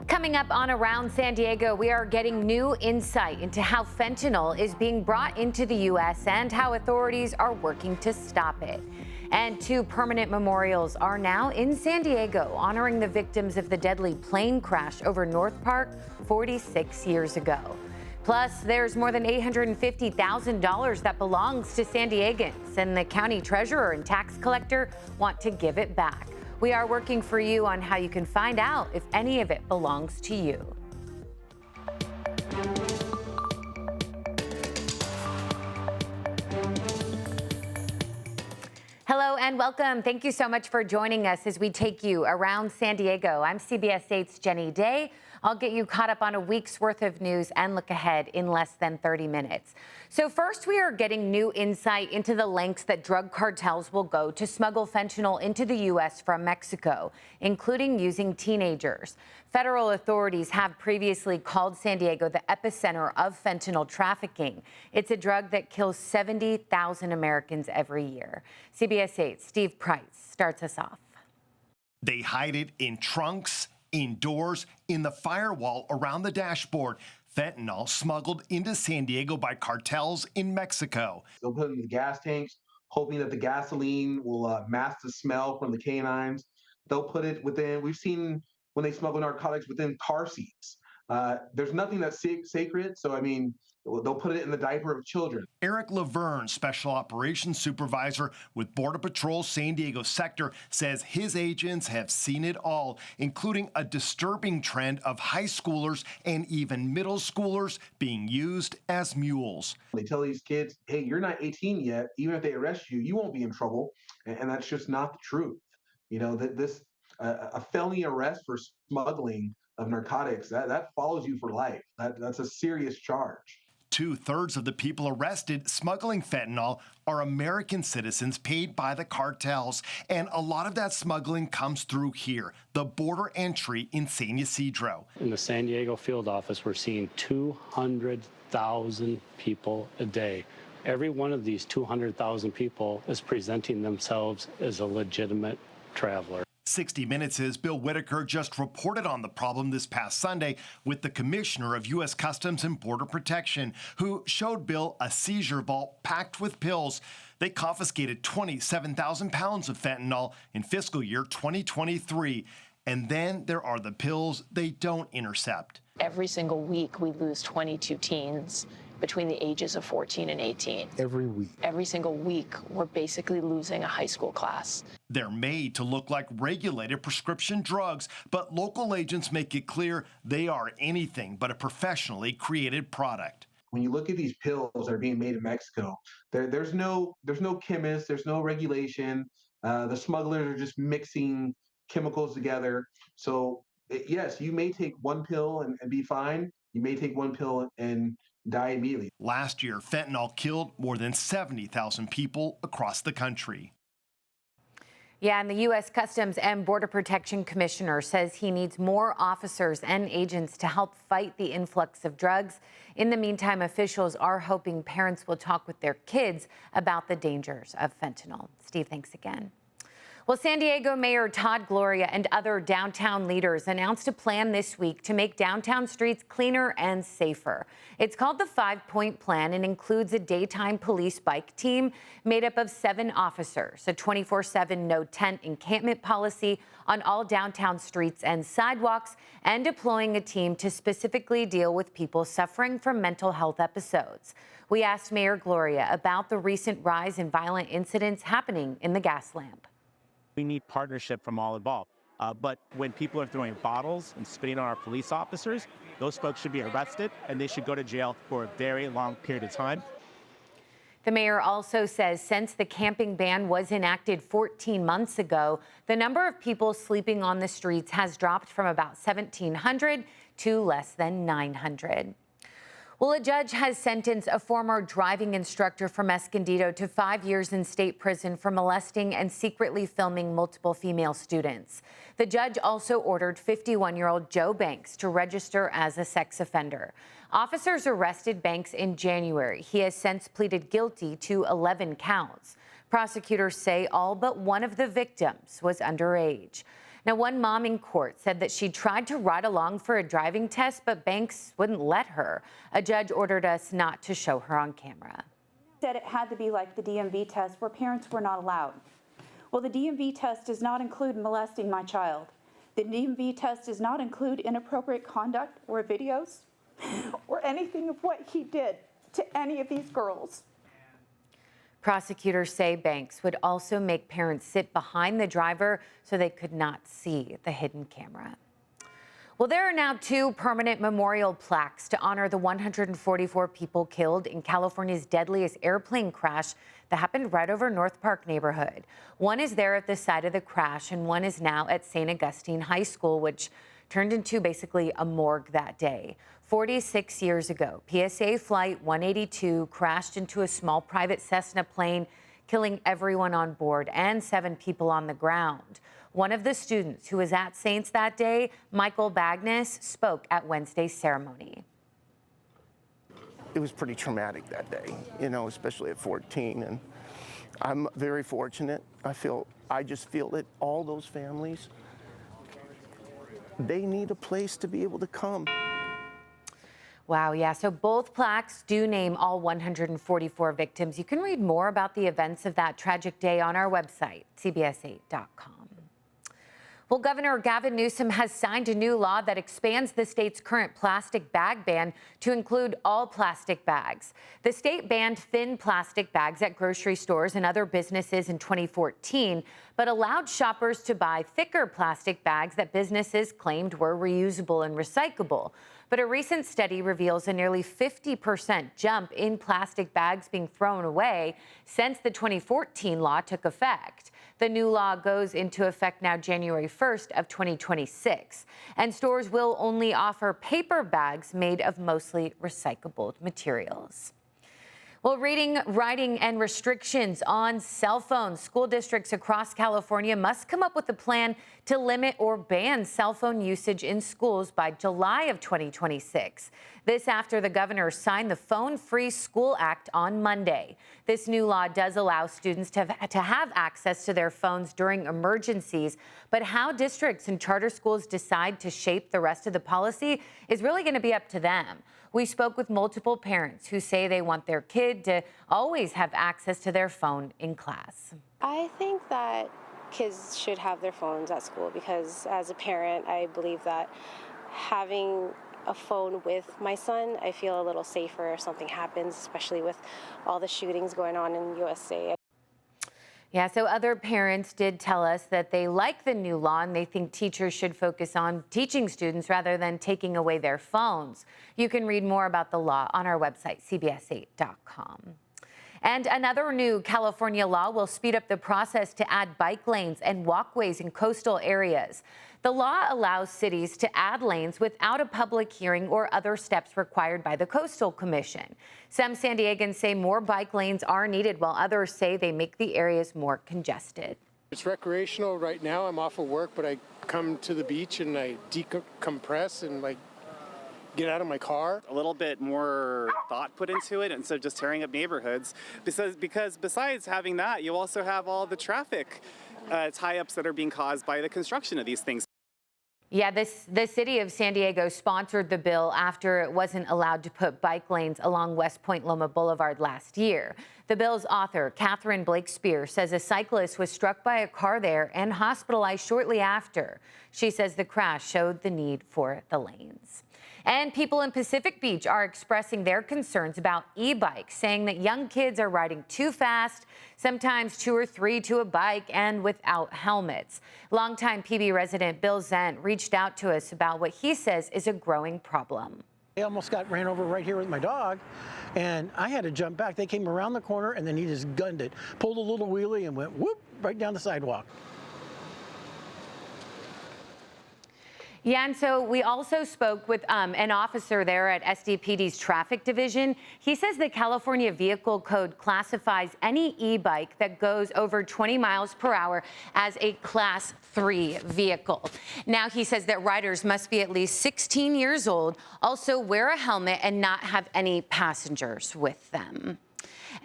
Coming up on Around San Diego, we are getting new insight into how fentanyl is being brought into the U.S. and how authorities are working to stop it. And two permanent memorials are now in San Diego, honoring the victims of the deadly plane crash over North Park 46 years ago. Plus, there's more than $850,000 that belongs to San Diegans, and the county treasurer and tax collector want to give it back. We are working for you on how you can find out if any of it belongs to you. Hello and welcome. Thank you so much for joining us as we take you around San Diego. I'm CBS 8's Jenny Day. I'll get you caught up on a week's worth of news and look ahead in less than 30 minutes. So first, we are getting new insight into the lengths that drug cartels will go to smuggle fentanyl into the U.S. from Mexico, including using teenagers. Federal authorities have previously called San Diego the epicenter of fentanyl trafficking. It's a drug that kills 70,000 Americans every year. CBS 8's Steve Price starts us off. They hide it in trunks, indoors, in the firewall around the dashboard. Fentanyl smuggled into San Diego by cartels in Mexico. They'll put it in the gas tanks, hoping that the gasoline will mask the smell from the canines. They'll put it within, we've seen when they smuggle narcotics within car seats. There's nothing that's sacred, so I mean, they'll put it in the diaper of children. Eric Laverne, Special Operations Supervisor with Border Patrol San Diego Sector, says his agents have seen it all, including a disturbing trend of high schoolers and even middle schoolers being used as mules. They tell these kids, hey, you're not 18 yet. Even if they arrest you, you won't be in trouble. And that's just not the truth. You know, that a felony arrest for smuggling of narcotics, that follows you for life. That's a serious charge. 2/3 of the people arrested smuggling fentanyl are American citizens paid by the cartels, and a lot of that smuggling comes through here, the border entry in San Ysidro. In the San Diego field office, we're seeing 200,000 people a day. Every one of these 200,000 people is presenting themselves as a legitimate traveler. 60 Minutes' Bill Whitaker just reported on the problem this past Sunday with the Commissioner of U.S. Customs and Border Protection, who showed Bill a seizure vault packed with pills. They confiscated 27,000 pounds of fentanyl in fiscal year 2023. And then there are the pills they don't intercept. Every single week, we lose 22 teens between the ages of 14 and 18. Every week. Every single week, we're basically losing a high school class. They're made to look like regulated prescription drugs, but local agents make it clear they are anything but a professionally created product. When you look at these pills that are being made in Mexico, there's no chemist, there's no regulation. The smugglers are just mixing chemicals together. So yes, you may take one pill and be fine. You may take one pill and die immediately. Last year, fentanyl killed more than 70,000 people across the country. Yeah, and the U.S. Customs and Border Protection Commissioner says he needs more officers and agents to help fight the influx of drugs. In the meantime, officials are hoping parents will talk with their kids about the dangers of fentanyl. Steve, thanks again. Well, San Diego Mayor Todd Gloria and other downtown leaders announced a plan this week to make downtown streets cleaner and safer. It's called the 5-Point Plan and includes a daytime police bike team made up of 7 officers, a 24/7 no-tent encampment policy on all downtown streets and sidewalks, and deploying a team to specifically deal with people suffering from mental health episodes. We asked Mayor Gloria about the recent rise in violent incidents happening in the gas lamp. We need partnership from all involved. But when people are throwing bottles and spitting on our police officers, those folks should be arrested and they should go to jail for a very long period of time. The mayor also says since the camping ban was enacted 14 months ago, the number of people sleeping on the streets has dropped from about 1,700 to less than 900. Well, a judge has sentenced a former driving instructor from Escondido to 5 years in state prison for molesting and secretly filming multiple female students. The judge also ordered 51-year-old Joe Banks to register as a sex offender. Officers arrested Banks in January. He has since pleaded guilty to 11 counts. Prosecutors say all but one of the victims was underage. Now, one mom in court said that she tried to ride along for a driving test, but Banks wouldn't let her. A judge ordered us not to show her on camera. Said it had to be like the DMV test where parents were not allowed. Well, the DMV test does not include molesting my child. The DMV test does not include inappropriate conduct or videos or anything of what he did to any of these girls. Prosecutors say Banks would also make parents sit behind the driver so they could not see the hidden camera. Well, there are now 2 permanent memorial plaques to honor the 144 people killed in California's deadliest airplane crash that happened right over North Park neighborhood. One is there at the site of the crash, and one is now at St. Augustine High School, which turned into basically a morgue that day. 46 years ago, PSA Flight 182 crashed into a small private Cessna plane, killing everyone on board and 7 people on the ground. One of the students who was at Saints that day, Michael Bagnus, spoke at Wednesday's ceremony. It was pretty traumatic that day, you know, especially at 14. And I'm very fortunate. I just feel that all those families, they need a place to be able to come. Wow, yeah, so both plaques do name all 144 victims. You can read more about the events of that tragic day on our website, cbs8.com. Well, Governor Gavin Newsom has signed a new law that expands the state's current plastic bag ban to include all plastic bags. The state banned thin plastic bags at grocery stores and other businesses in 2014, but allowed shoppers to buy thicker plastic bags that businesses claimed were reusable and recyclable. But a recent study reveals a nearly 50% jump in plastic bags being thrown away since the 2014 law took effect. The new law goes into effect now January 1st of 2026, and stores will only offer paper bags made of mostly recyclable materials. Well, reading, writing, and restrictions on cell phones. School districts across California must come up with a plan to limit or ban cell phone usage in schools by July of 2026. This after the governor signed the Phone Free School Act on Monday. This new law does allow students to have access to their phones during emergencies, but how districts and charter schools decide to shape the rest of the policy is really going to be up to them. We spoke with multiple parents who say they want their kid to always have access to their phone in class. I think that kids should have their phones at school because as a parent, I believe that having a phone with my son, I feel a little safer if something happens, especially with all the shootings going on in USA. Yeah, so other parents did tell us that they like the new law and they think teachers should focus on teaching students rather than taking away their phones. You can read more about the law on our website, cbs8.com. And another new California law will speed up the process to add bike lanes and walkways in coastal areas. The law allows cities to add lanes without a public hearing or other steps required by the Coastal Commission. Some San Diegans say more bike lanes are needed, while others say they make the areas more congested. It's recreational right now. I'm off of work, but I come to the beach and I decompress and get out of my car. A little bit more thought put into it instead of just tearing up neighborhoods. Because besides having that, you also have all the traffic tie-ups that are being caused by the construction of these things. Yeah, the city of San Diego sponsored the bill after it wasn't allowed to put bike lanes along West Point Loma Boulevard last year. The bill's author, Catherine Blake Spear, says a cyclist was struck by a car there and hospitalized shortly after. She says the crash showed the need for the lanes. And people in Pacific Beach are expressing their concerns about e-bikes, saying that young kids are riding too fast, sometimes 2 or 3 to a bike, and without helmets. Longtime PB resident Bill Zent reached out to us about what he says is a growing problem. I almost got ran over right here with my dog, and I had to jump back. They came around the corner, and then he just gunned it, pulled a little wheelie, and went whoop right down the sidewalk. Yeah, and so we also spoke with an officer there at SDPD's traffic division. He says the California Vehicle Code classifies any e-bike that goes over 20 miles per hour as a Class 3 vehicle. Now, he says that riders must be at least 16 years old, also wear a helmet, and not have any passengers with them.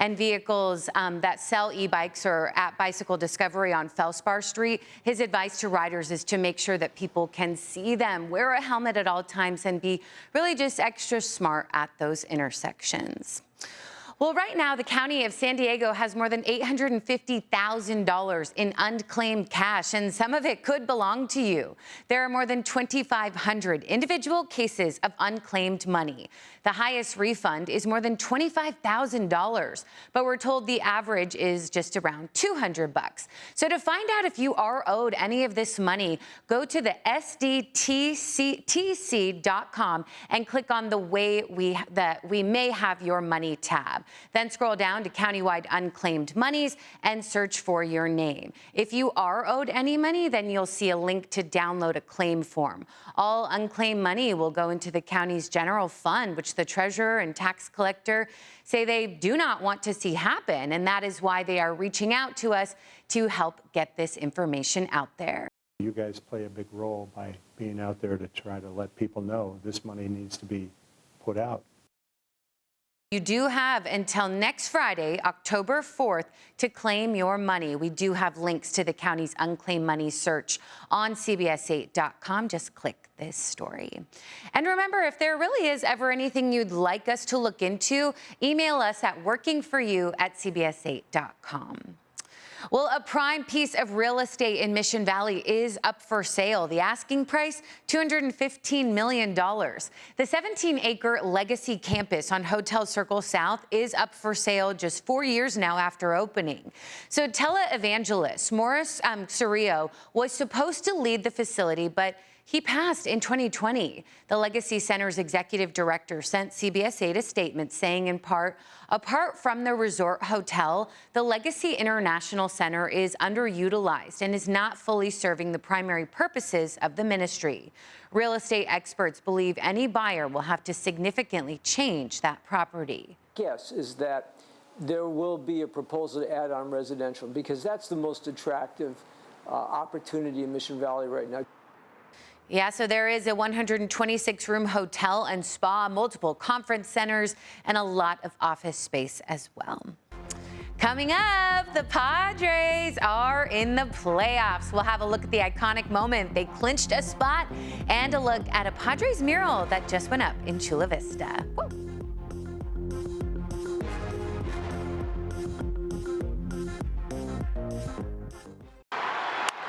and vehicles that sell e-bikes are at Bicycle Discovery on Felspar Street. His advice to riders is to make sure that people can see them, wear a helmet at all times, and be really just extra smart at those intersections. Well, right now, the County of San Diego has more than $850,000 in unclaimed cash, and some of it could belong to you. There are more than 2,500 individual cases of unclaimed money. The highest refund is more than $25,000, but we're told the average is just around $200. So to find out if you are owed any of this money, go to the sdtc.com and click on the way we may have your money tab. Then scroll down to countywide unclaimed monies and search for your name. If you are owed any money, then you'll see a link to download a claim form. All unclaimed money will go into the county's general fund, which the treasurer and tax collector say they do not want to see happen, and that is why they are reaching out to us to help get this information out there. You guys play a big role by being out there to try to let people know this money needs to be put out. You do have until next Friday, October 4th, to claim your money. We do have links to the county's unclaimed money search on CBS8.com. Just click this story. And remember, if there really is ever anything you'd like us to look into, email us at workingforyou@cbs8.com. Well, a prime piece of real estate in Mission Valley is up for sale. The asking price, $215 million. The 17-acre Legacy campus on Hotel Circle South is up for sale just 4 years now after opening. So televangelist Morris Cerrillo was supposed to lead the facility, but he passed in 2020. The Legacy Center's executive director sent CBS 8 a statement saying, in part, apart from the resort hotel, the Legacy International Center is underutilized and is not fully serving the primary purposes of the ministry. Real estate experts believe any buyer will have to significantly change that property. Guess is that there will be a proposal to add on residential because that's the most attractive opportunity in Mission Valley right now. Yeah, so there is a 126-room hotel and spa, multiple conference centers, and a lot of office space as well. Coming up, the Padres are in the playoffs. We'll have a look at the iconic moment they clinched a spot and a look at a Padres mural that just went up in Chula Vista. Woo.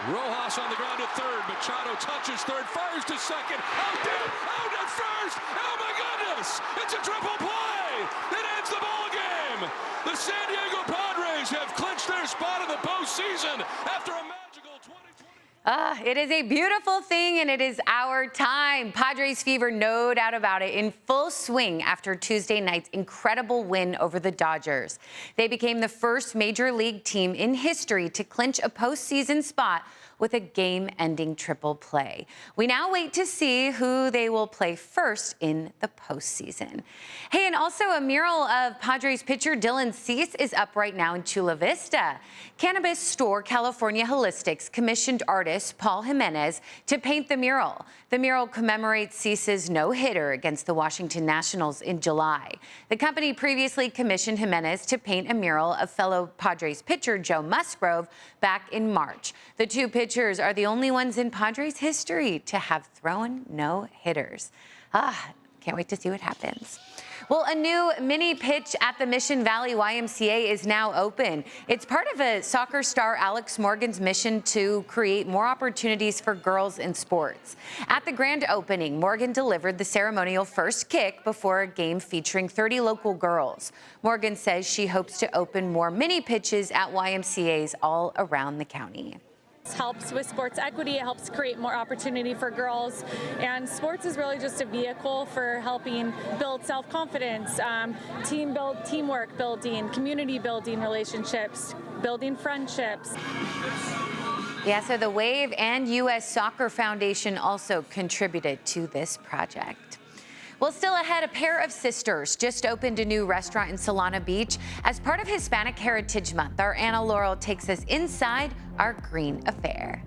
Rojas on the ground at third. Machado touches third, fires to second. Out at first. Oh my goodness! It's a triple play. It ends the ball game. The San Diego Padres have clinched their spot in the postseason after a magical 2020. It is a beautiful thing, and it is our time. Padres fever, no doubt about it, in full swing after Tuesday night's incredible win over the Dodgers. They became the first major league team in history to clinch a postseason spot with a game-ending triple play. We now wait to see who they will play first in the postseason. Hey, and also a mural of Padres pitcher Dylan Cease is up right now in Chula Vista. Cannabis store California Holistics commissioned artist Paul Jimenez to paint the mural. The mural commemorates Cease's no-hitter against the Washington Nationals in July. The company previously commissioned Jimenez to paint a mural of fellow Padres pitcher Joe Musgrove back in March. The two pitchers are the only ones in Padres history to have thrown no-hitters. Can't wait to see what happens. Well, a new mini pitch at the Mission Valley YMCA is now open. It's part of a soccer star Alex Morgan's mission to create more opportunities for girls in sports. At the grand opening, Morgan delivered the ceremonial first kick before a game featuring 30 local girls. Morgan says she hopes to open more mini pitches at YMCAs all around the county. Helps with sports equity, it helps create more opportunity for girls, and sports is really just a vehicle for helping build self-confidence, teamwork building, community building, relationships, building friendships. Yeah, so the WAVE and U.S. Soccer Foundation also contributed to this project. Well, still ahead, a pair of sisters just opened a new restaurant in Solana Beach. As part of Hispanic Heritage Month, our Anna Laurel takes us inside our green affair.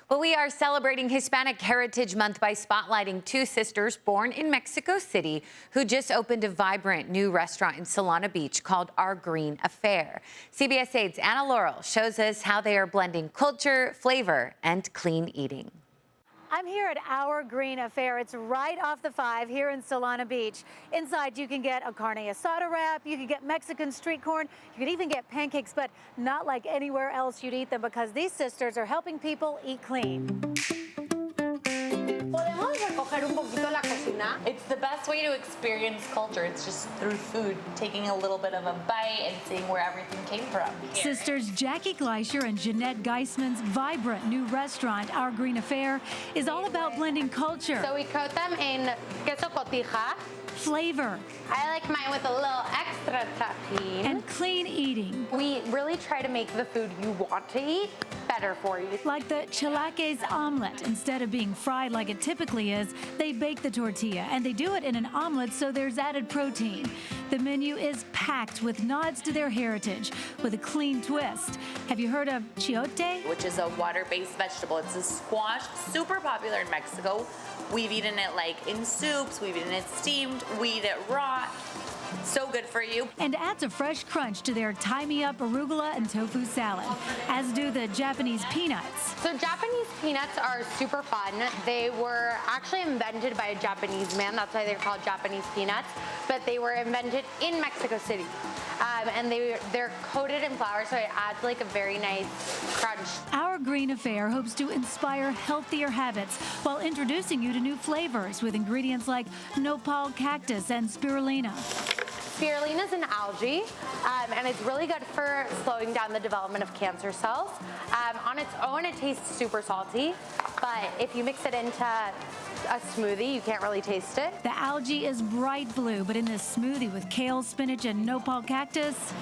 Well, we are celebrating Hispanic Heritage Month by spotlighting two sisters born in Mexico City who just opened a vibrant new restaurant in Solana Beach called Our Green Affair. CBS 8's Anna Laurel shows us how they are blending culture, flavor, and clean eating. I'm here at Our Green Affair. It's right off the 5 here in Solana Beach. Inside, you can get a carne asada wrap, you can get Mexican street corn, you can even get pancakes, but not like anywhere else you'd eat them because these sisters are helping people eat clean. It's the best way to experience culture. It's just through food, taking a little bit of a bite and seeing where everything came from. Sisters Jackie Gleischer and Jeanette Geisman's vibrant new restaurant, Our Green Affair, is all about blending culture. So we coat them in queso cotija. Flavor. I like mine with a little extra tahini. And clean eating. We really try to make the food you want to eat better for you. Like the chilaquiles omelet. Instead of being fried like it typically is, they bake the tortilla, and they do it in an omelet so there's added protein. The menu is packed with nods to their heritage with a clean twist. Have you heard of chiote? Which is a water-based vegetable. It's a squash, super popular in Mexico. We've eaten it like in soups, we've eaten it steamed, we eat it raw. So good for you. And adds a fresh crunch to their tie-me-up arugula and tofu salad, as do the Japanese peanuts. So Japanese peanuts are super fun. They were actually invented by a Japanese man. That's why they're called Japanese peanuts. But they were invented in Mexico City. And they're coated in flour, so it adds like a very nice crunch. Our Green Affair hopes to inspire healthier habits while introducing you to new flavors with ingredients like nopal cactus and spirulina. Spirulina is an algae, and it's really good for slowing down the development of cancer cells. On its own, it tastes super salty, but if you mix it into a smoothie, you can't really taste it. The algae is bright blue, but in this smoothie with kale, spinach, and nopal cactus,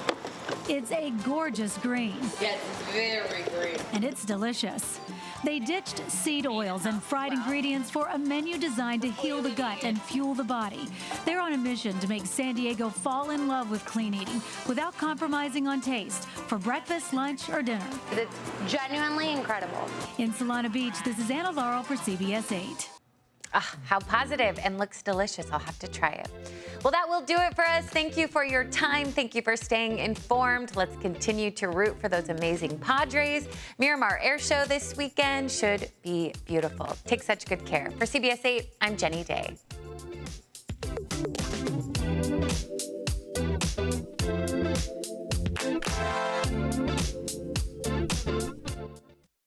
it's a gorgeous green. Yes, it's very green. And it's delicious. They ditched seed oils and fried ingredients for a menu designed to heal the gut and fuel the body. They're on a mission to make San Diego fall in love with clean eating without compromising on taste for breakfast, lunch, or dinner. It's genuinely incredible. In Solana Beach, this is Anna Laurel for CBS 8. How positive and looks delicious. I'll have to try it. Well, that will do it for us. Thank you for your time. Thank you for staying informed. Let's continue to root for those amazing Padres. Miramar Air Show this weekend should be beautiful. Take such good care. For CBS 8, I'm Jenny Day.